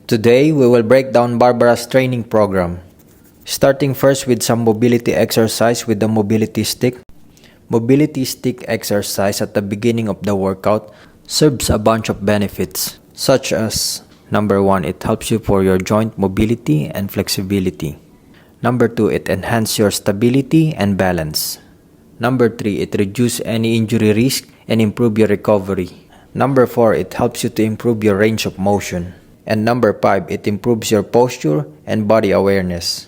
Today, we will break down Barbara's training program. Starting first with some mobility exercise with the mobility stick. Mobility stick exercise at the beginning of the workout serves a bunch of benefits, such as number 1, it helps you for your joint mobility and flexibility. Number 2, it enhances your stability and balance. Number 3, it reduces any injury risk and improve your recovery. Number 4, it helps you to improve your range of motion. And number 5, it improves your posture and body awareness.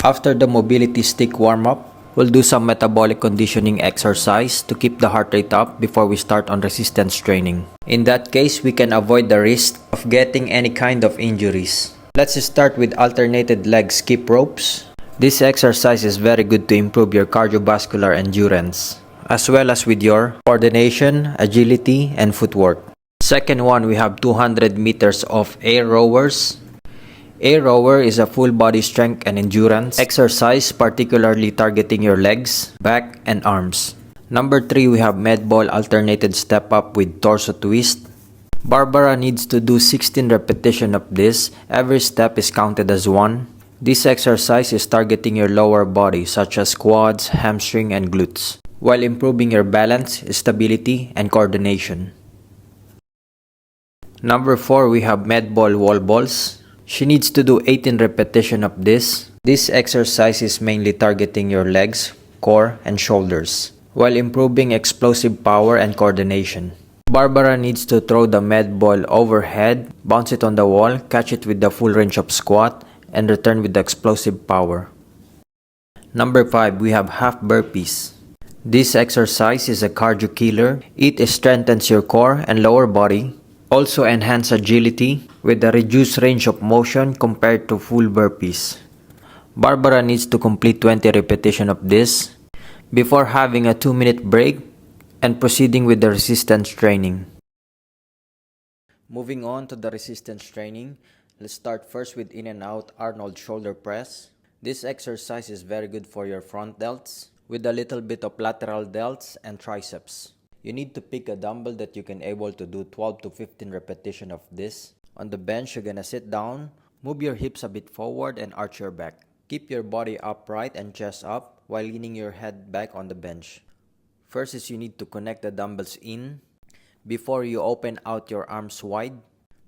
After the mobility stick warm-up, we'll do some metabolic conditioning exercise to keep the heart rate up before we start on resistance training. In that case, we can avoid the risk of getting any kind of injuries. Let's start with alternated leg skip ropes. This exercise is very good to improve your cardiovascular endurance, as well as with your coordination, agility, and footwork. Second one, we have 200 meters of air rowers. Air rower is a full body strength and endurance exercise, particularly targeting your legs, back, and arms. Number 3, we have med ball alternated step up with torso twist. Barbara needs to do 16 repetitions of this. Every step is counted as 1. This exercise is targeting your lower body such as quads, hamstring, and glutes, while improving your balance, stability, and coordination. Number 4, we have med ball wall balls. She needs to do 18 repetitions of this. This exercise is mainly targeting your legs, core, and shoulders, while improving explosive power and coordination. Barbara needs to throw the med ball overhead, bounce it on the wall, catch it with the full range of squat, and return with the explosive power. Number 5, we have half burpees. This exercise is a cardio killer. It strengthens your core and lower body, also enhance agility with a reduced range of motion compared to full burpees. Barbara needs to complete 20 repetitions of this before having a 2-minute break and proceeding with the resistance training. Moving on to the resistance training, let's start first with in and out Arnold shoulder press. This exercise is very good for your front delts with a little bit of lateral delts and triceps. You need to pick a dumbbell that you can able to do 12 to 15 repetitions of this. On the bench, you're gonna sit down, move your hips a bit forward and arch your back. Keep your body upright and chest up while leaning your head back on the bench. First is you need to connect the dumbbells in before you open out your arms wide,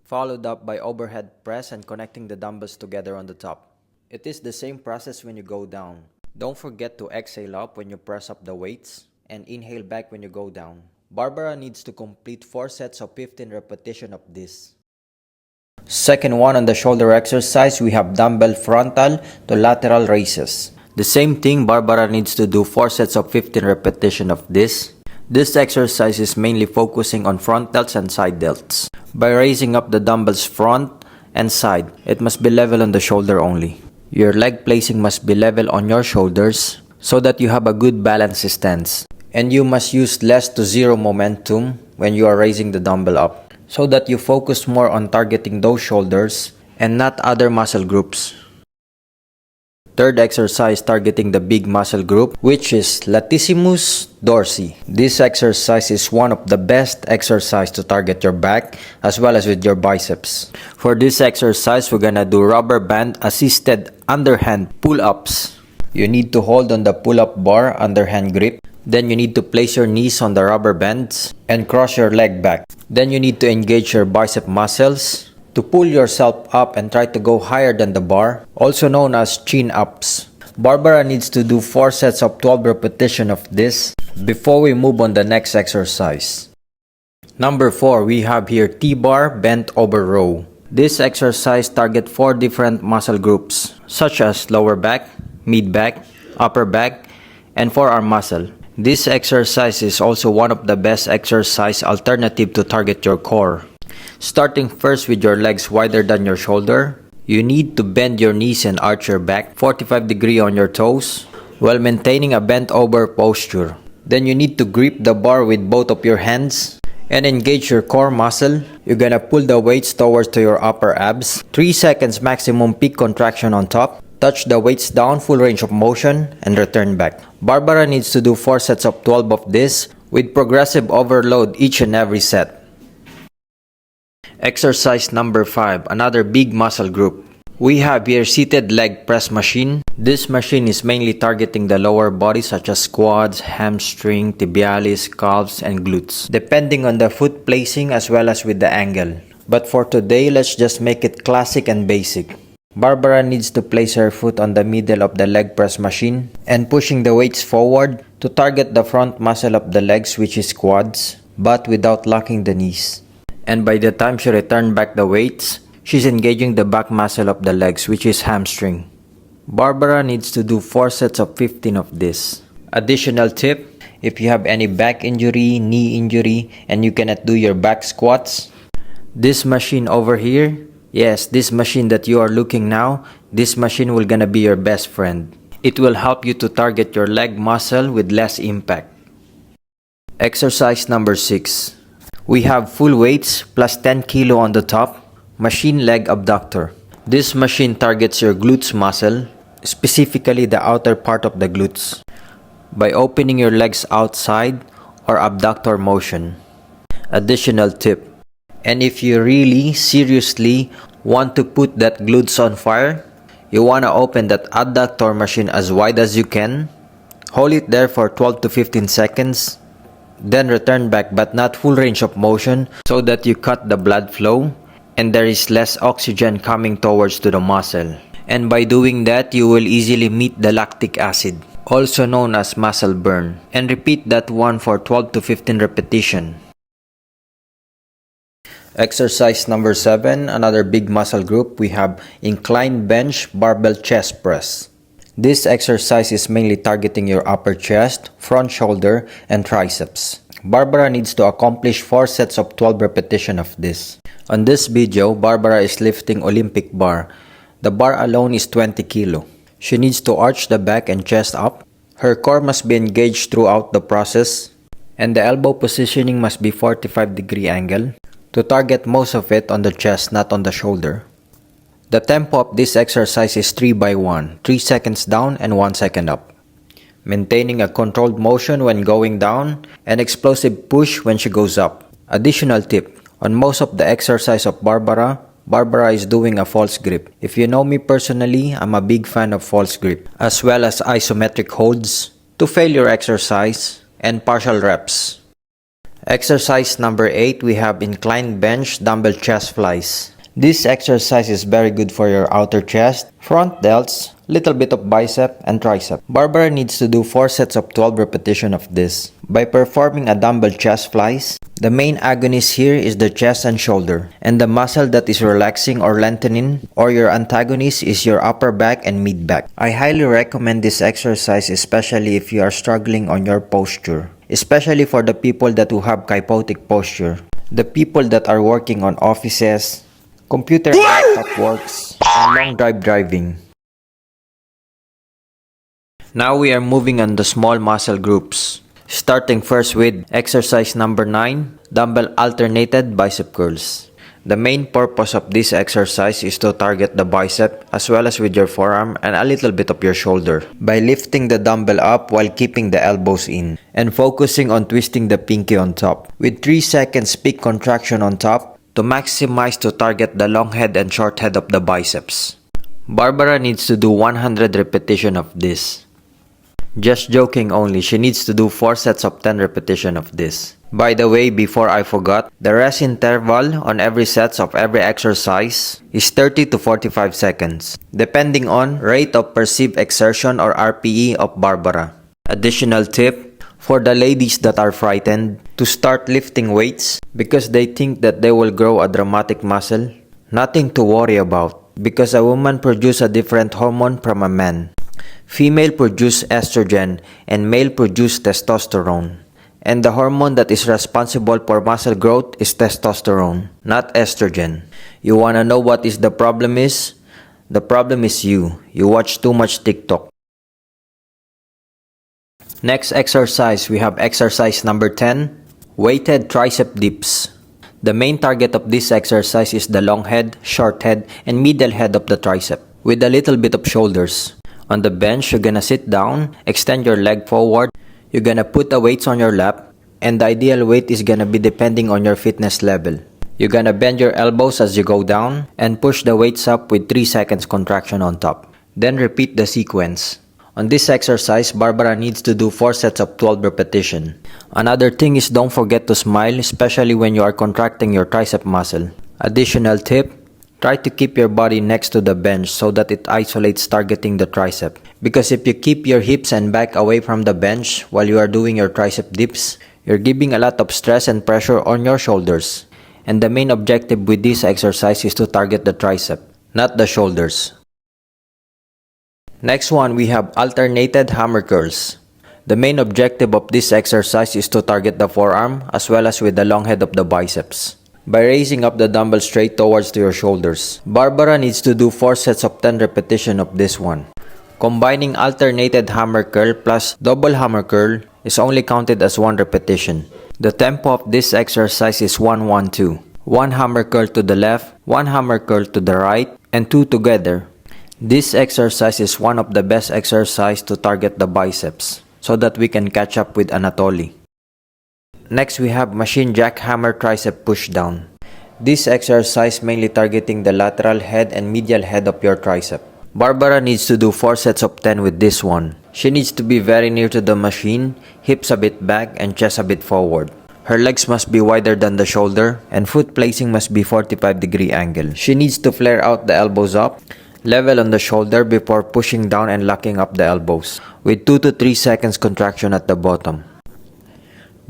followed up by overhead press and connecting the dumbbells together on the top. It is the same process when you go down. Don't forget to exhale up when you press up the weights and inhale back when you go down. Barbara needs to complete 4 sets of 15 repetitions of this. Second one on the shoulder exercise, we have dumbbell frontal to lateral raises. The same thing, Barbara needs to do 4 sets of 15 repetitions of this. This exercise is mainly focusing on front delts and side delts. By raising up the dumbbells front and side, it must be level on the shoulder only. Your leg placing must be level on your shoulders so that you have a good balance stance. And you must use less to zero momentum when you are raising the dumbbell up, so that you focus more on targeting those shoulders and not other muscle groups. Third exercise targeting the big muscle group, which is latissimus dorsi. This exercise is one of the best exercises to target your back as well as with your biceps. For this exercise, we're gonna do rubber band assisted underhand pull-ups. You need to hold on the pull-up bar underhand grip. Then you need to place your knees on the rubber bands and cross your leg back. Then you need to engage your bicep muscles to pull yourself up and try to go higher than the bar, also known as chin-ups. Barbara needs to do 4 sets of 12 repetitions of this before we move on the next exercise. Number 4, we have here T-bar bent over row. This exercise targets 4 different muscle groups, such as lower back, mid-back, upper back, and forearm muscle. This exercise is also one of the best exercise alternative to target your core. Starting first with your legs wider than your shoulder, you need to bend your knees and arch your back 45 degrees on your toes while maintaining a bent over posture. Then you need to grip the bar with both of your hands and engage your core muscle. You're gonna pull the weights towards to your upper abs. 3 seconds maximum peak contraction on top. Touch the weights down, full range of motion, and return back. Barbara needs to do 4 sets of 12 of this with progressive overload each and every set. Exercise number 5, another big muscle group. We have here seated leg press machine. This machine is mainly targeting the lower body such as quads, hamstring, tibialis, calves, and glutes, depending on the foot placing as well as with the angle. But for today, let's just make it classic and basic. Barbara needs to place her foot on the middle of the leg press machine and pushing the weights forward to target the front muscle of the legs, which is quads, but without locking the knees. And by the time she returns back the weights, she's engaging the back muscle of the legs, which is hamstring. Barbara needs to do 4 sets of 15 of this. Additional tip, if you have any back injury, knee injury, and you cannot do your back squats, this machine over here, yes, this machine that you are looking now, this machine will gonna be your best friend. It will help you to target your leg muscle with less impact. Exercise number 6. We have full weights plus 10 kilo on the top, machine leg abductor. This machine targets your glutes muscle, specifically the outer part of the glutes, by opening your legs outside or abductor motion. Additional tip, and if you really seriously want to put that glutes on fire, you want to open that adductor machine as wide as you can, hold it there for 12 to 15 seconds, then return back but not full range of motion so that you cut the blood flow and there is less oxygen coming towards to the muscle. And by doing that, you will easily meet the lactic acid, also known as muscle burn. And repeat that one for 12 to 15 repetition. Exercise number 7, another big muscle group, we have inclined bench barbell chest press. This exercise is mainly targeting your upper chest, front shoulder, and triceps. Barbara needs to accomplish 4 sets of 12 repetition of this. On this video, Barbara is lifting Olympic bar. The bar alone is 20 kilo. She needs to arch the back and chest up. Her core must be engaged throughout the process, and the elbow positioning must be 45-degree angle to target most of it on the chest, not on the shoulder. The tempo of this exercise is 3 by 1, 3 seconds down and 1 second up, maintaining a controlled motion when going down and explosive push when she goes up. Additional tip, on most of the exercise of Barbara is doing a false grip. If you know me personally, I'm a big fan of false grip, as well as isometric holds to failure exercise and partial reps. Exercise number 8, we have inclined bench dumbbell chest flies. This exercise is very good for your outer chest, front delts, little bit of bicep and tricep. Barbara needs to do 4 sets of 12 repetition of this. By performing a dumbbell chest flies, the main agonist here is the chest and shoulder, and the muscle that is relaxing or lengthening or your antagonist is your upper back and mid back. I highly recommend this exercise, especially if you are struggling on your posture, especially for the people that who have kyphotic posture, the people that are working on offices, computer laptop works, and long driving. Now we are moving on the small muscle groups. Starting first with exercise number 9, dumbbell alternated bicep curls. The main purpose of this exercise is to target the bicep as well as with your forearm and a little bit of your shoulder by lifting the dumbbell up while keeping the elbows in and focusing on twisting the pinky on top with 3 seconds peak contraction on top to maximize to target the long head and short head of the biceps. Barbara needs to do 100 repetition of this. Just joking only, she needs to do 4 sets of 10 repetition of this. By the way, before I forgot, the rest interval on every sets of every exercise is 30 to 45 seconds, depending on rate of perceived exertion or RPE of Barbara. Additional tip, for the ladies that are frightened to start lifting weights because they think that they will grow a dramatic muscle, nothing to worry about because a woman produces a different hormone from a man. Female produce estrogen and male produce testosterone. And the hormone that is responsible for muscle growth is testosterone, not estrogen. You wanna know what is the problem is? The problem is you. You watch too much TikTok. Next exercise, we have exercise number 10, weighted tricep dips. The main target of this exercise is the long head, short head, and middle head of the tricep, with a little bit of shoulders. On the bench, you're gonna sit down, extend your leg forward, you're gonna put the weights on your lap, and the ideal weight is gonna be depending on your fitness level. You're gonna bend your elbows as you go down and push the weights up with 3 seconds contraction on top. Then repeat the sequence. On this exercise, Barbara needs to do 4 sets of 12 repetitions. Another thing is don't forget to smile, especially when you are contracting your tricep muscle. Additional tip, try to keep your body next to the bench so that it isolates targeting the tricep. Because if you keep your hips and back away from the bench while you are doing your tricep dips, you're giving a lot of stress and pressure on your shoulders. And the main objective with this exercise is to target the tricep, not the shoulders. Next one, we have alternated hammer curls. The main objective of this exercise is to target the forearm as well as with the long head of the biceps. By raising up the dumbbell straight towards to your shoulders, Barbara needs to do 4 sets of 10 repetitions of this one. Combining alternated hammer curl plus double hammer curl is only counted as 1 repetition. The tempo of this exercise is 1-1-2. 1 hammer curl to the left, 1 hammer curl to the right, and 2 together. This exercise is one of the best exercises to target the biceps so that we can catch up with Anatoly. Next, we have machine jack hammer tricep push down. This exercise mainly targeting the lateral head and medial head of your tricep. Barbara needs to do 4 sets of 10 with this one. She needs to be very near to the machine, hips a bit back and chest a bit forward. Her legs must be wider than the shoulder and foot placing must be 45-degree angle. She needs to flare out the elbows up, level on the shoulder before pushing down and locking up the elbows with 2 to 3 seconds contraction at the bottom.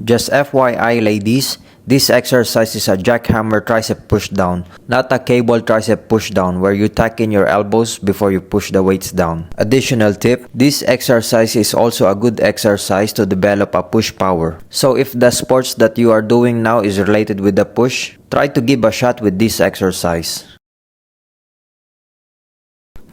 Just FYI ladies, this exercise is a jackhammer tricep push down, not a cable tricep push down where you tuck in your elbows before you push the weights down. Additional tip, this exercise is also a good exercise to develop a push power. So if the sports that you are doing now is related with the push, try to give a shot with this exercise.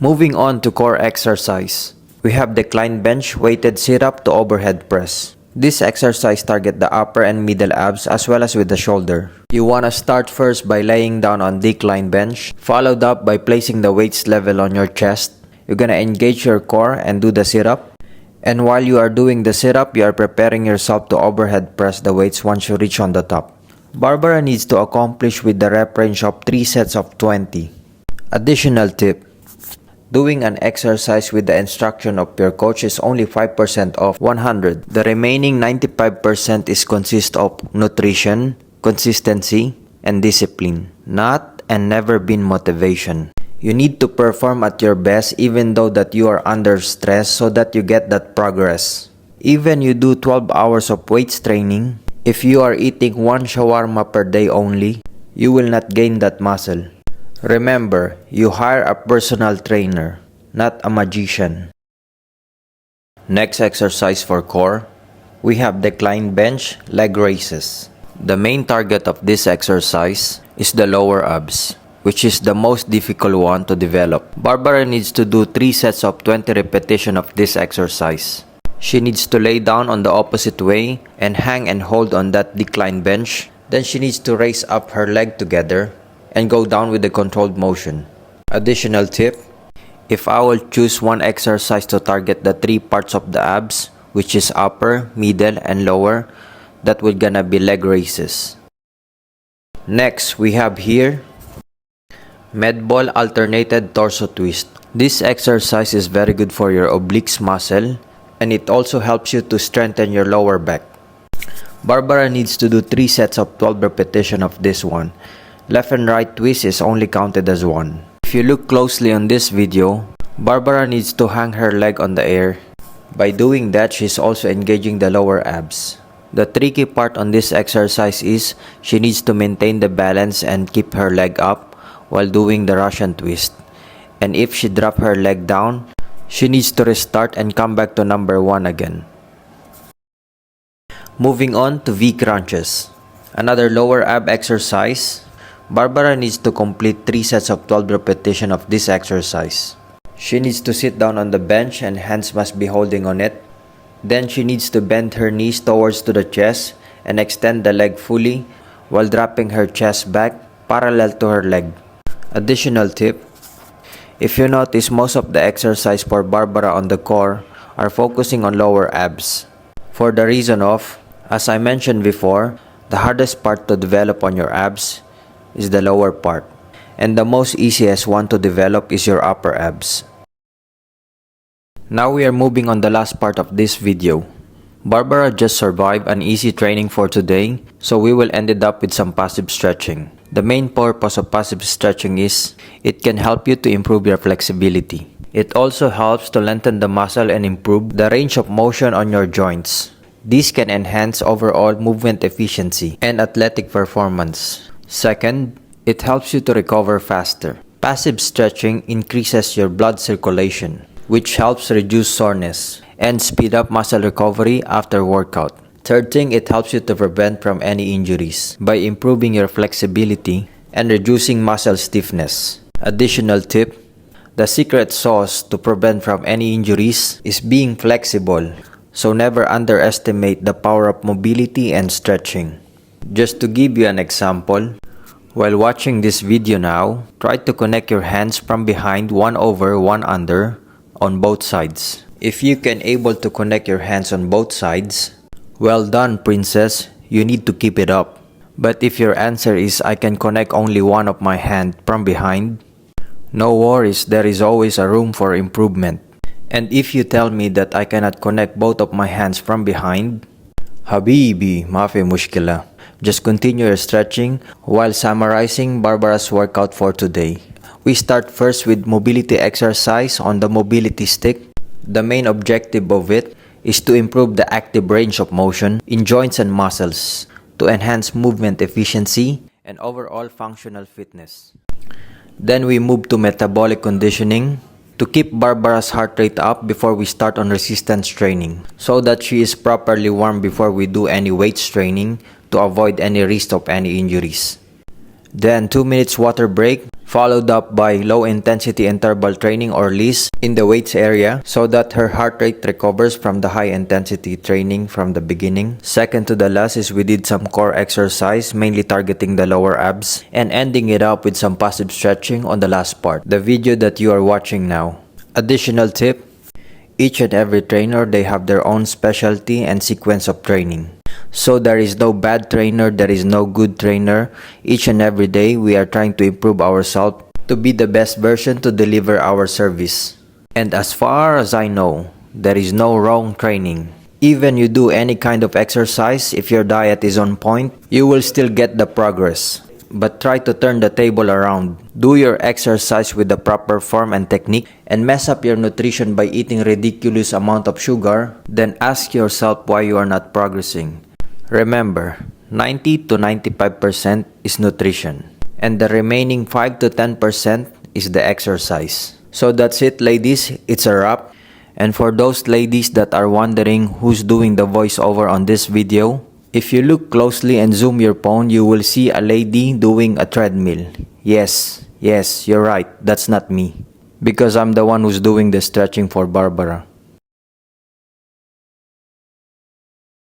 Moving on to core exercise, we have decline bench weighted sit-up to overhead press. This exercise targets the upper and middle abs as well as with the shoulder. You want to start first by laying down on decline bench, followed up by placing the weights level on your chest. You're gonna engage your core and do the sit-up. And while you are doing the sit-up, you are preparing yourself to overhead press the weights once you reach on the top. Barbara needs to accomplish with the rep range of 3 sets of 20. Additional tip, doing an exercise with the instruction of your coach is only 5% of 100. The remaining 95% is consist of nutrition, consistency, and discipline, not and never been motivation. You need to perform at your best even though that you are under stress so that you get that progress. Even you do 12 hours of weights training, if you are eating 1 shawarma per day only, you will not gain that muscle. Remember, you hire a personal trainer, not a magician. Next exercise for core, we have decline bench leg raises. The main target of this exercise is the lower abs, which is the most difficult one to develop. Barbara needs to do 3 sets of 20 repetitions of this exercise. She needs to lay down on the opposite way and hang and hold on that decline bench. Then she needs to raise up her leg together and go down with the controlled motion. Additional tip, if I will choose one exercise to target the 3 parts of the abs, which is upper, middle, and lower, that would gonna be leg raises. Next, we have here med ball alternated torso twist. This exercise is very good for your obliques muscle and it also helps you to strengthen your lower back. Barbara needs to do 3 sets of 12 repetitions of this one. Left and right twist is only counted as 1. If you look closely on this video, Barbara needs to hang her leg on the air. By doing that, she's also engaging the lower abs. The tricky part on this exercise is she needs to maintain the balance and keep her leg up while doing the Russian twist. And if she drops her leg down, she needs to restart and come back to number 1 again. Moving on to V crunches. Another lower ab exercise. Barbara needs to complete 3 sets of 12 repetitions of this exercise. She needs to sit down on the bench and hands must be holding on it. Then she needs to bend her knees towards to the chest and extend the leg fully while dropping her chest back parallel to her leg. Additional tip, if you notice most of the exercise for Barbara on the core are focusing on lower abs. For the reason of, as I mentioned before, the hardest part to develop on your abs is the lower part. And the most easiest one to develop is your upper abs. Now we are moving on the last part of this video. Barbara just survived an easy training for today, so we will end it up with some passive stretching. The main purpose of passive stretching is it can help you to improve your flexibility. It also helps to lengthen the muscle and improve the range of motion on your joints. This can enhance overall movement efficiency and athletic performance. Second, it helps you to recover faster. Passive stretching increases your blood circulation, which helps reduce soreness and speed up muscle recovery after workout. Third thing, it helps you to prevent from any injuries by improving your flexibility and reducing muscle stiffness. Additional tip, the secret sauce to prevent from any injuries is being flexible, so never underestimate the power of mobility and stretching. Just to give you an example, while watching this video now, try to connect your hands from behind, one over, one under, on both sides. If you can able to connect your hands on both sides, well done, princess, you need to keep it up. But if your answer is I can connect only one of my hand from behind, no worries, there is always a room for improvement. And if you tell me that I cannot connect both of my hands from behind, Habibi, mafi mushkila. Just continue your stretching while summarizing Barbara's workout for today. We start first with mobility exercise on the mobility stick. The main objective of it is to improve the active range of motion in joints and muscles, to enhance movement efficiency and overall functional fitness. Then we move to metabolic conditioning to keep Barbara's heart rate up before we start on resistance training, so that she is properly warm before we do any weights training to avoid any risk of any injuries. Then 2 minutes water break, followed up by low intensity interval training or LIIS in the weights area so that her heart rate recovers from the high intensity training from the beginning. Second to the last is we did some core exercise, mainly targeting the lower abs, and ending it up with some passive stretching on the last part, the video that you are watching now. Additional tip, each and every trainer, they have their own specialty and sequence of training. So there is no bad trainer, there is no good trainer. Each and every day, we are trying to improve ourselves to be the best version to deliver our service. And as far as I know, there is no wrong training. Even you do any kind of exercise, if your diet is on point, you will still get the progress. But try to turn the table around. Do your exercise with the proper form and technique, and mess up your nutrition by eating ridiculous amount of sugar, then ask yourself why you are not progressing. Remember, 90 to 95% is nutrition, and the remaining 5 to 10% is the exercise. So that's it, ladies, it's a wrap. And for those ladies that are wondering who's doing the voiceover on this video, if you look closely and zoom your phone, you will see a lady doing a treadmill. Yes, you're right, that's not me. Because I'm the one who's doing the stretching for Barbara.